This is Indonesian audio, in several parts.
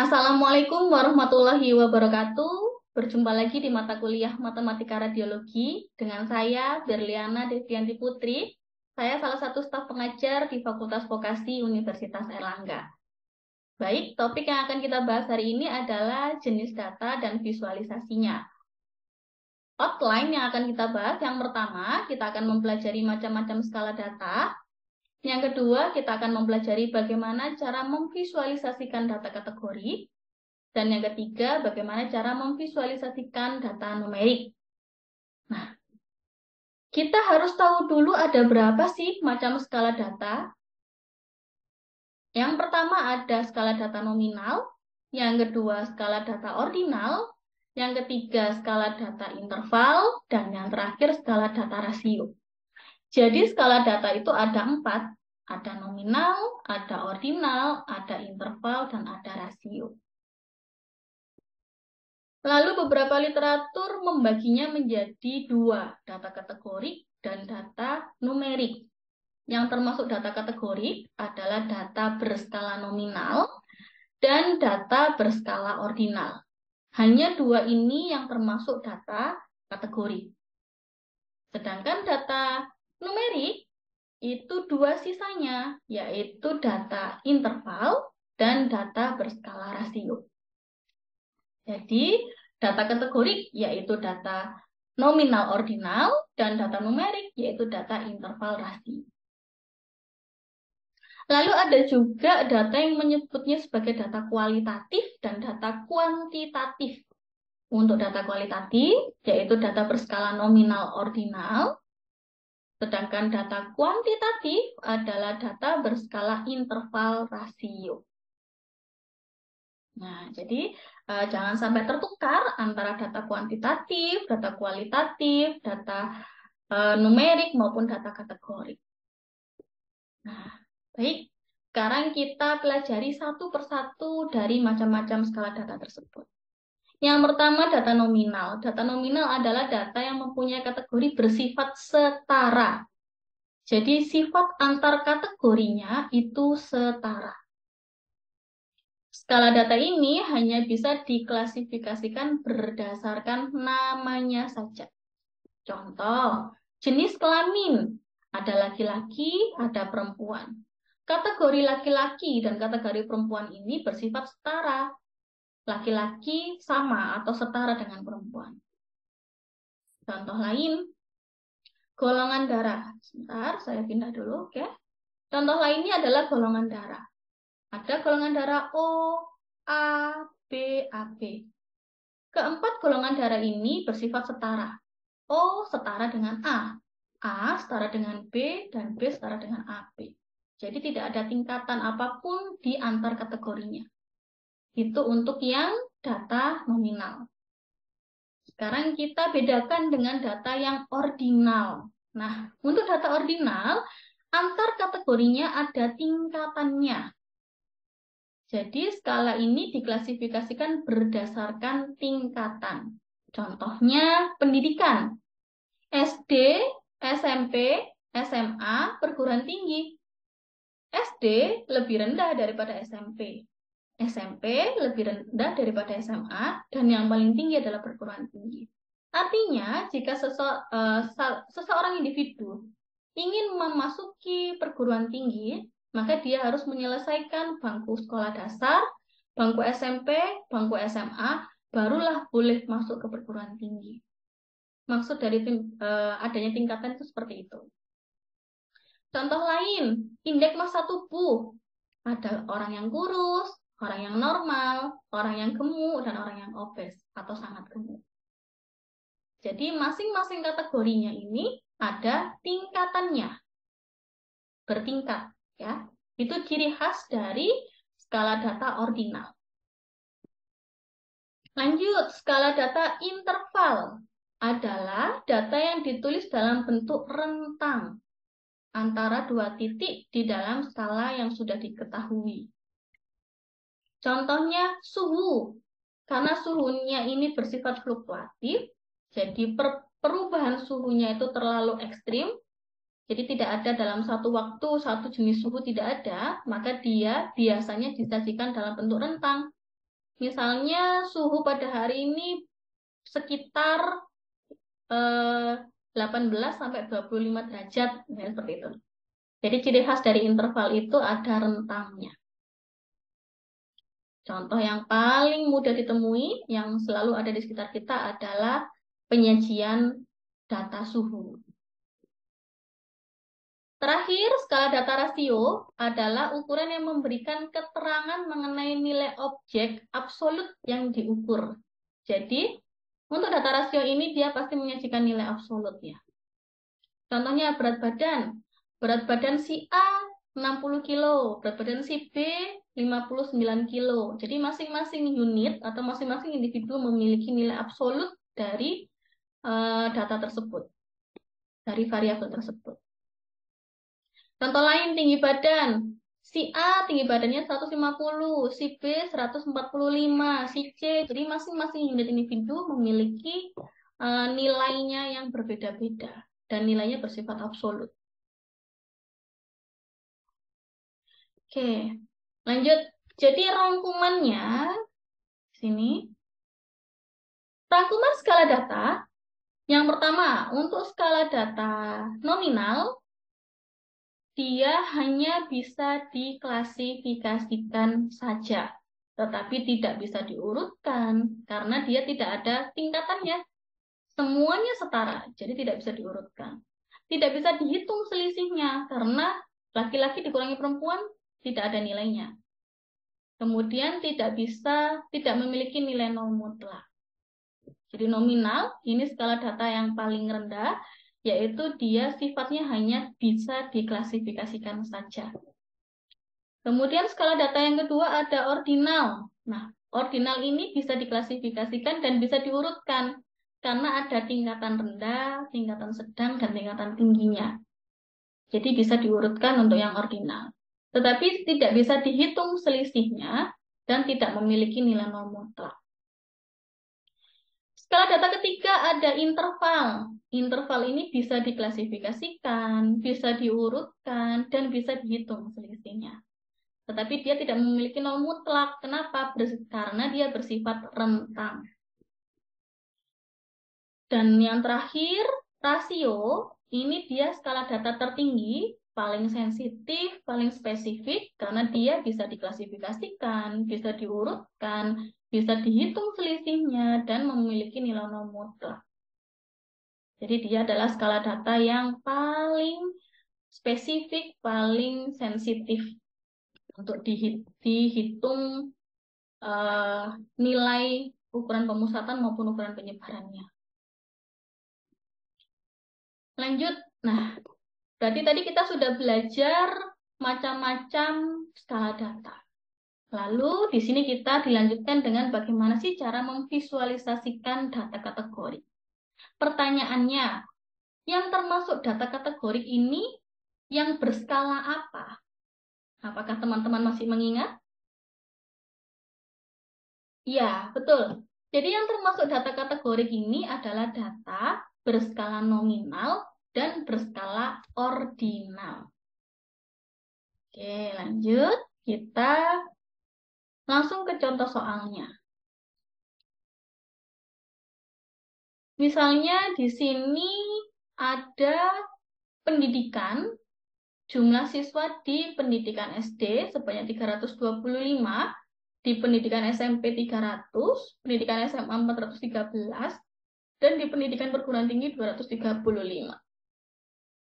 Assalamualaikum warahmatullahi wabarakatuh. Berjumpa lagi di mata kuliah Matematika Radiologi dengan saya, Berliana Devianti Putri. Saya salah satu staf pengajar di Fakultas Vokasi Universitas Airlangga. Baik, topik yang akan kita bahas hari ini adalah jenis data dan visualisasinya. Outline yang akan kita bahas, yang pertama, kita akan mempelajari macam-macam skala data. Yang kedua, kita akan mempelajari bagaimana cara memvisualisasikan data kategori. Dan yang ketiga, bagaimana cara memvisualisasikan data numerik. Nah, kita harus tahu dulu ada berapa sih macam skala data. Yang pertama ada skala data nominal, yang kedua skala data ordinal, yang ketiga skala data interval, dan yang terakhir skala data rasio. Jadi skala data itu ada 4, ada nominal, ada ordinal, ada interval, dan ada rasio. Lalu beberapa literatur membaginya menjadi 2, data kategori dan data numerik. Yang termasuk data kategori adalah data berskala nominal dan data berskala ordinal. Hanya 2 ini yang termasuk data kategori. Sedangkan data numerik itu 2 sisanya, yaitu data interval dan data berskala rasio. Jadi, data kategori yaitu data nominal ordinal dan data numerik yaitu data interval rasio. Lalu ada juga data yang menyebutnya sebagai data kualitatif dan data kuantitatif. Untuk data kualitatif yaitu data berskala nominal ordinal, sedangkan data kuantitatif adalah data berskala interval rasio. Nah, jadi jangan sampai tertukar antara data kuantitatif, data kualitatif, data numerik maupun data kategori. Nah, baik. Sekarang kita pelajari satu persatu dari macam-macam skala data tersebut. Yang pertama data nominal. Data nominal adalah data yang mempunyai kategori bersifat setara. Jadi sifat antar kategorinya itu setara. Skala data ini hanya bisa diklasifikasikan berdasarkan namanya saja. Contoh, jenis kelamin. Ada laki-laki, ada perempuan. Kategori laki-laki dan kategori perempuan ini bersifat setara. Laki-laki sama atau setara dengan perempuan. Contoh lain, golongan darah. Sebentar, saya pindah dulu, oke. Contoh lainnya adalah golongan darah. Ada golongan darah O, A, B, AB. Keempat golongan darah ini bersifat setara. O setara dengan A setara dengan B, dan B setara dengan AB. Jadi tidak ada tingkatan apapun di antar kategorinya. Itu untuk yang data nominal. Sekarang kita bedakan dengan data yang ordinal. Nah, untuk data ordinal, antar kategorinya ada tingkatannya. Jadi skala ini diklasifikasikan berdasarkan tingkatan. Contohnya pendidikan. SD, SMP, SMA, perguruan tinggi. SD lebih rendah daripada SMP. SMP lebih rendah daripada SMA, dan yang paling tinggi adalah perguruan tinggi. Artinya, jika seseorang individu ingin memasuki perguruan tinggi, maka dia harus menyelesaikan bangku sekolah dasar, bangku SMP, bangku SMA, barulah boleh masuk ke perguruan tinggi. Maksud dari adanya tingkatan itu seperti itu. Contoh lain, indeks massa tubuh. Ada orang yang kurus, orang yang normal, orang yang gemuk, dan orang yang obes atau sangat gemuk. Jadi masing-masing kategorinya ini ada tingkatannya. Bertingkat, ya. Itu ciri khas dari skala data ordinal. Lanjut, skala data interval adalah data yang ditulis dalam bentuk rentang antara 2 titik di dalam skala yang sudah diketahui. Contohnya suhu. Karena suhunya ini bersifat fluktuatif, jadi perubahan suhunya itu terlalu ekstrim, jadi tidak ada dalam satu waktu, satu jenis suhu tidak ada, maka dia biasanya disajikan dalam bentuk rentang. Misalnya suhu pada hari ini sekitar 18 sampai 25 derajat, ya, seperti itu. Jadi ciri khas dari interval itu ada rentangnya. Contoh yang paling mudah ditemui, yang selalu ada di sekitar kita adalah penyajian data suhu. Terakhir, skala data rasio adalah ukuran yang memberikan keterangan mengenai nilai objek absolut yang diukur. Jadi, untuk data rasio ini dia pasti menyajikan nilai absolut ya. Contohnya berat badan. Berat badan si A 60 kilo, berat badan si B 59 kilo. Jadi masing-masing unit atau masing-masing individu memiliki nilai absolut dari data tersebut, dari variabel tersebut. Contoh lain, tinggi badan. Si A tinggi badannya 150, si B 145, si C. Jadi masing-masing unit individu memiliki nilainya yang berbeda-beda dan nilainya bersifat absolut. Oke, lanjut. Jadi rangkumannya sini. Rangkuman skala data. Yang pertama, untuk skala data nominal, dia hanya bisa diklasifikasikan saja, tetapi tidak bisa diurutkan karena dia tidak ada tingkatannya. Semuanya setara, jadi tidak bisa diurutkan. Tidak bisa dihitung selisihnya karena laki-laki dikurangi perempuan tidak ada nilainya. Kemudian tidak memiliki nilai nol mutlak. Jadi nominal, ini skala data yang paling rendah, yaitu dia sifatnya hanya bisa diklasifikasikan saja. Kemudian skala data yang kedua ada ordinal. Nah, ordinal ini bisa diklasifikasikan dan bisa diurutkan karena ada tingkatan rendah, tingkatan sedang, dan tingkatan tingginya. Jadi bisa diurutkan untuk yang ordinal. Tetapi tidak bisa dihitung selisihnya dan tidak memiliki nilai nol mutlak. Skala data ketiga ada interval. Interval ini bisa diklasifikasikan, bisa diurutkan, dan bisa dihitung selisihnya. Tetapi dia tidak memiliki nol mutlak. Kenapa? Karena dia bersifat rentang. Dan yang terakhir, rasio. Ini dia skala data tertinggi, paling sensitif, paling spesifik, karena dia bisa diklasifikasikan, bisa diurutkan, bisa dihitung selisihnya, dan memiliki nilai nol mutlak. Jadi dia adalah skala data yang paling spesifik, paling sensitif untuk dihitung nilai ukuran pemusatan maupun ukuran penyebarannya. Lanjut, nah berarti tadi kita sudah belajar macam-macam skala data. Lalu di sini kita dilanjutkan dengan bagaimana sih cara memvisualisasikan data kategori. Pertanyaannya, yang termasuk data kategori ini yang berskala apa? Apakah teman-teman masih mengingat? Ya, betul. Jadi yang termasuk data kategori ini adalah data berskala nominal dan berskala ordinal. Oke, lanjut. Kita langsung ke contoh soalnya. Misalnya di sini ada pendidikan, jumlah siswa di pendidikan SD sebanyak 325, di pendidikan SMP 300, pendidikan SMA 413, dan di pendidikan perguruan tinggi 235.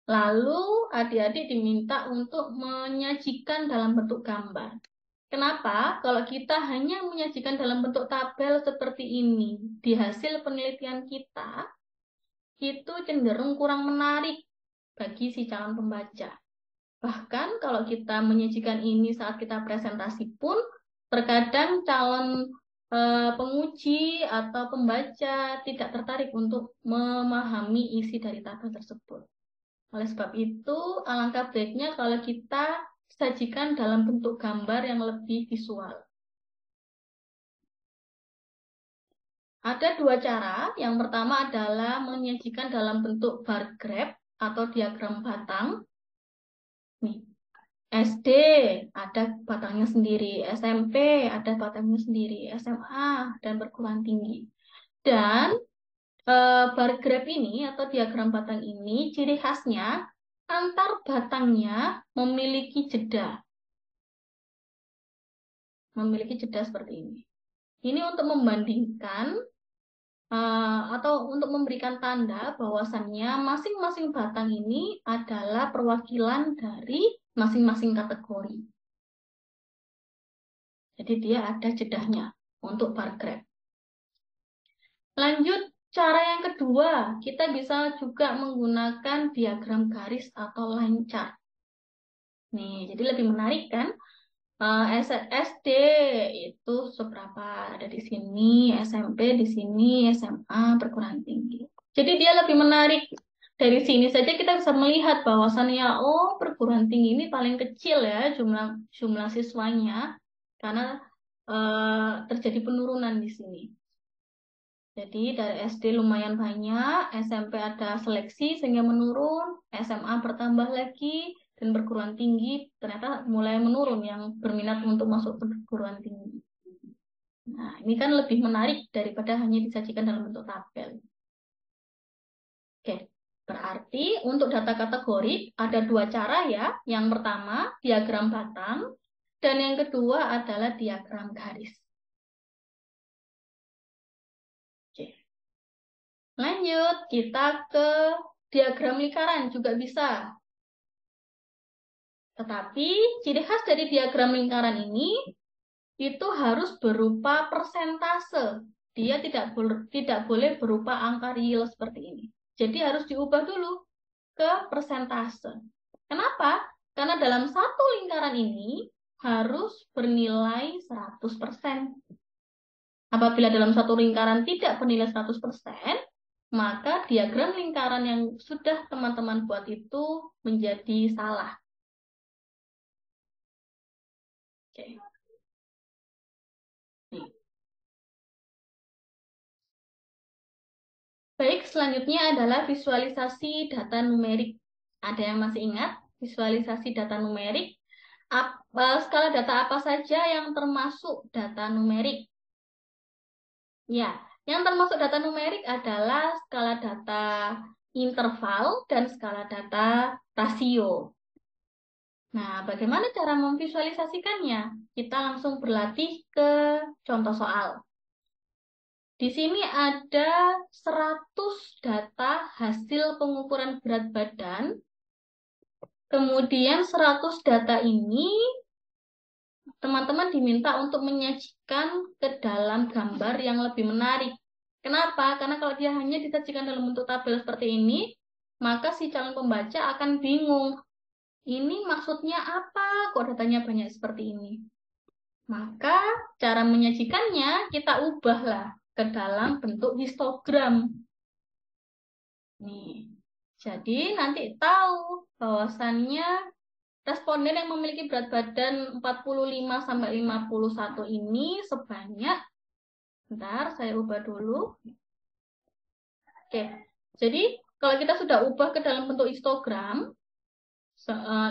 Lalu adik-adik diminta untuk menyajikan dalam bentuk gambar. Kenapa? Kalau kita hanya menyajikan dalam bentuk tabel seperti ini, di hasil penelitian kita, itu cenderung kurang menarik bagi si calon pembaca. Bahkan kalau kita menyajikan ini saat kita presentasi pun, terkadang calon penguji atau pembaca tidak tertarik untuk memahami isi dari tabel tersebut. Oleh sebab itu, alangkah baiknya kalau kita sajikan dalam bentuk gambar yang lebih visual. Ada dua cara. Yang pertama adalah menyajikan dalam bentuk bar graph atau diagram batang. Nih. SD ada batangnya sendiri, SMP ada batangnya sendiri, SMA dan perguruan tinggi. Dan bar graph ini atau diagram batang ini ciri khasnya antar batangnya memiliki jeda seperti ini. Ini untuk membandingkan atau untuk memberikan tanda bahwasannya masing-masing batang ini adalah perwakilan dari masing-masing kategori. Jadi dia ada jedahnya untuk bar graph. Lanjut, cara yang kedua, kita bisa juga menggunakan diagram garis atau line chart. Nih, jadi lebih menarik kan? SD itu seberapa ada di sini, SMP di sini, SMA perguruan tinggi. Jadi dia lebih menarik. Dari sini saja kita bisa melihat bahwasannya, oh perguruan tinggi ini paling kecil ya jumlah siswanya karena terjadi penurunan di sini. Jadi dari SD lumayan banyak, SMP ada seleksi sehingga menurun, SMA bertambah lagi, dan perguruan tinggi ternyata mulai menurun yang berminat untuk masuk perguruan tinggi. Nah, ini kan lebih menarik daripada hanya disajikan dalam bentuk tabel. Oke, berarti untuk data kategori ada dua cara ya. Yang pertama, diagram batang, dan yang kedua adalah diagram garis. Oke. Lanjut, kita ke diagram lingkaran juga bisa. Tetapi ciri khas dari diagram lingkaran ini itu harus berupa persentase. Dia tidak boleh berupa angka real seperti ini. Jadi harus diubah dulu ke persentase. Kenapa? Karena dalam satu lingkaran ini harus bernilai 100%. Apabila dalam satu lingkaran tidak bernilai 100%, maka diagram lingkaran yang sudah teman-teman buat itu menjadi salah. Oke. Nih. Baik, selanjutnya adalah visualisasi data numerik. Ada yang masih ingat visualisasi data numerik? Skala data apa saja yang termasuk data numerik? Ya, yang termasuk data numerik adalah skala data interval dan skala data rasio. Nah, bagaimana cara memvisualisasikannya? Kita langsung berlatih ke contoh soal. Di sini ada 100 data hasil pengukuran berat badan. Kemudian 100 data ini teman-teman diminta untuk menyajikan ke dalam gambar yang lebih menarik. Kenapa? Karena kalau dia hanya disajikan dalam bentuk tabel seperti ini, maka si calon pembaca akan bingung. Ini maksudnya apa? Kok datanya banyak seperti ini? Maka cara menyajikannya kita ubahlah ke dalam bentuk histogram. Nih, jadi nanti tahu bahwasannya responden yang memiliki berat badan 45 sampai 51 ini sebanyak, bentar saya ubah dulu. Oke, jadi kalau kita sudah ubah ke dalam bentuk histogram,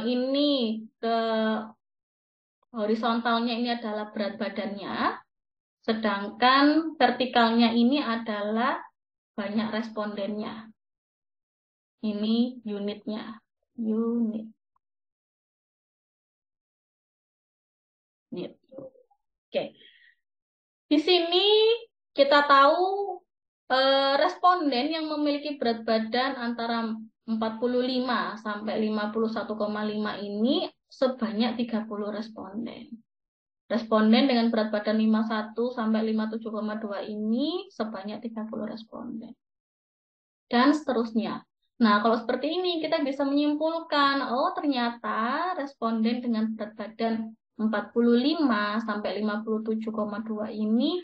ini ke horizontalnya ini adalah berat badannya, sedangkan vertikalnya ini adalah banyak respondennya. Ini unitnya, unit. Oke, di sini kita tahu responden yang memiliki berat badan antara 45 sampai 51,5 ini sebanyak 30 responden. Responden dengan berat badan 51 sampai 57,2 ini sebanyak 30 responden. Dan seterusnya. Nah, kalau seperti ini kita bisa menyimpulkan, oh ternyata responden dengan berat badan 45 sampai 57,2 ini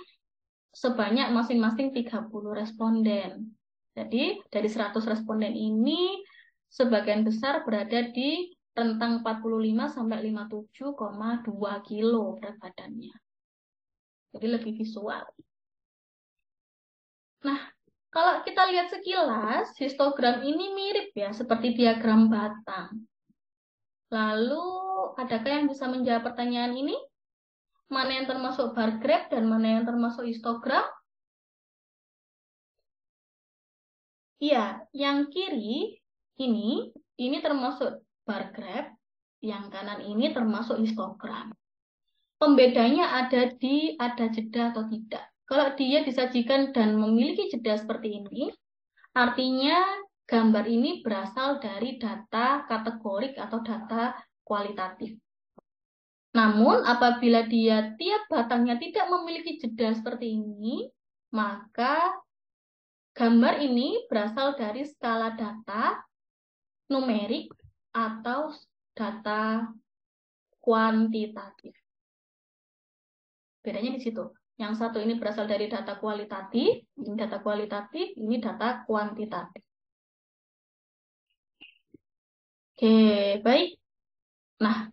sebanyak masing-masing 30 responden. Jadi, dari 100 responden ini, sebagian besar berada di rentang 45 sampai 57,2 kilo berat badannya. Jadi lebih visual. Nah, kalau kita lihat sekilas, histogram ini mirip ya, seperti diagram batang. Lalu Adakah yang bisa menjawab pertanyaan ini? Mana yang termasuk bar graph dan mana yang termasuk histogram? Iya, yang kiri ini termasuk bar graph, yang kanan ini termasuk histogram. Pembedanya ada jeda atau tidak. Kalau dia disajikan dan memiliki jeda seperti ini, artinya gambar ini berasal dari data kategorik atau data kualitatif. Namun, apabila dia tiap batangnya tidak memiliki jeda seperti ini, maka gambar ini berasal dari skala data numerik atau data kuantitatif. Bedanya di situ. Yang satu ini berasal dari data kualitatif, ini data kuantitatif. Oke, baik. Nah,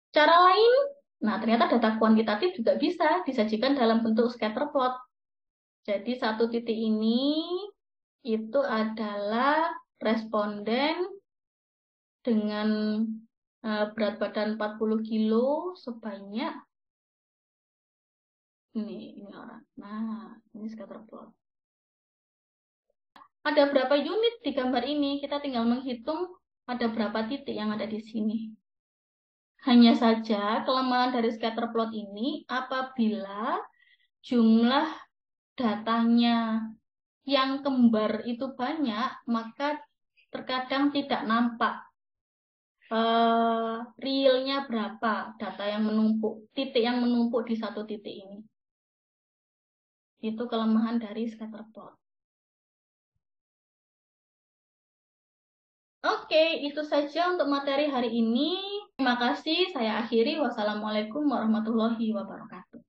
cara lain, ternyata data kuantitatif juga bisa disajikan dalam bentuk scatter plot. Jadi satu titik ini itu adalah responden dengan berat badan 40 kilo sebanyak ini orang. Nah, ini scatter plot. Ada berapa unit di gambar ini? Kita tinggal menghitung ada berapa titik yang ada di sini. Hanya saja kelemahan dari scatter plot ini apabila jumlah datanya yang kembar itu banyak, maka terkadang tidak nampak realnya berapa data yang menumpuk, titik yang menumpuk di satu titik ini. Itu kelemahan dari scatter plot. Oke, itu saja untuk materi hari ini. Terima kasih, saya akhiri. Wassalamualaikum warahmatullahi wabarakatuh.